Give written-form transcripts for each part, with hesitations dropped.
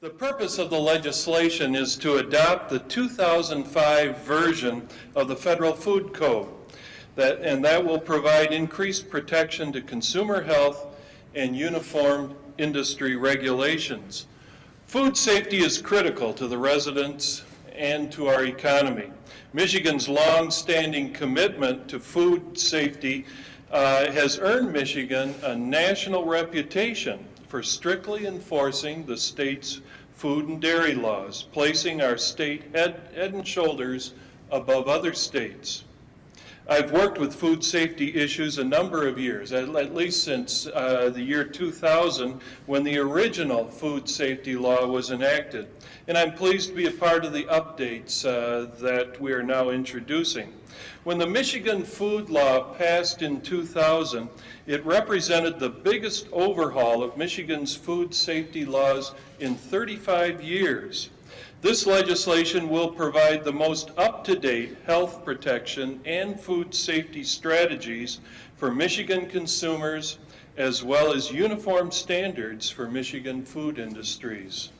The purpose of the legislation is to adopt the 2005 version of the Federal Food Code, that will provide increased protection to consumer health and uniform industry regulations. Food safety is critical to the residents and to our economy. Michigan's long-standing commitment to food safety has earned Michigan a national reputation for strictly enforcing the state's food and dairy laws, placing our state head and shoulders above other states. I've worked with food safety issues a number of years, at least since the year 2000, when the original food safety law was enacted. And I'm pleased to be a part of the updates that we are now introducing. When the Michigan food law passed in 2000, it represented the biggest overhaul of Michigan's food safety laws in 35 years. This legislation will provide the most up-to-date health protection and food safety strategies for Michigan consumers, as well as uniform standards for Michigan food industries.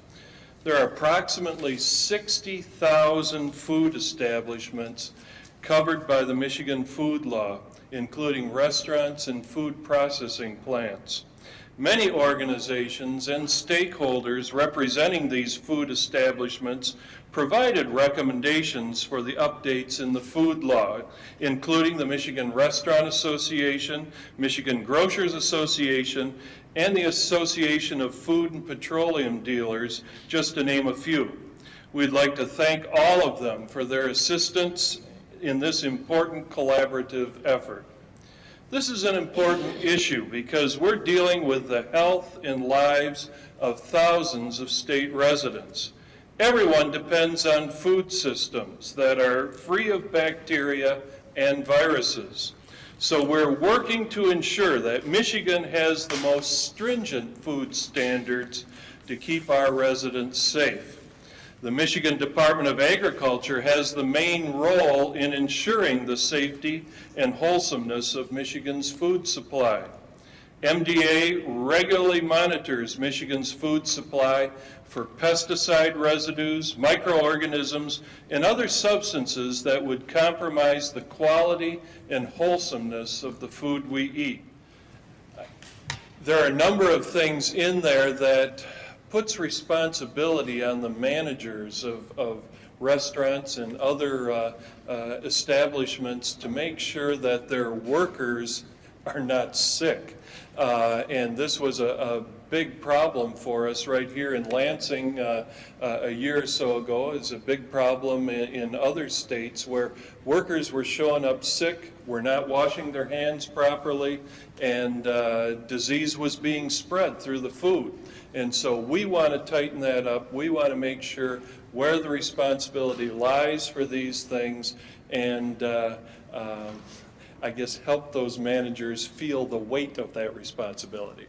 There are approximately 60,000 food establishments covered by the Michigan food law, including restaurants and food processing plants. Many organizations and stakeholders representing these food establishments provided recommendations for the updates in the food law, including the Michigan Restaurant Association, Michigan Grocers Association, and the Association of Food and Petroleum Dealers, just to name a few. We'd like to thank all of them for their assistance in this important collaborative effort. This is an important issue because we're dealing with the health and lives of thousands of state residents. Everyone depends on food systems that are free of bacteria and viruses. So we're working to ensure that Michigan has the most stringent food standards to keep our residents safe. The Michigan Department of Agriculture has the main role in ensuring the safety and wholesomeness of Michigan's food supply. MDA regularly monitors Michigan's food supply for pesticide residues, microorganisms, and other substances that would compromise the quality and wholesomeness of the food we eat. There are a number of things in there that puts responsibility on the managers of restaurants and other establishments to make sure that their workers are not sick. And this was a big problem for us right here in Lansing a year or so ago. It's a big problem in other states where workers were showing up sick, were not washing their hands properly, and disease was being spread through the food. And so we want to tighten that up. We want to make sure where the responsibility lies for these things, and I guess help those managers feel the weight of that responsibility.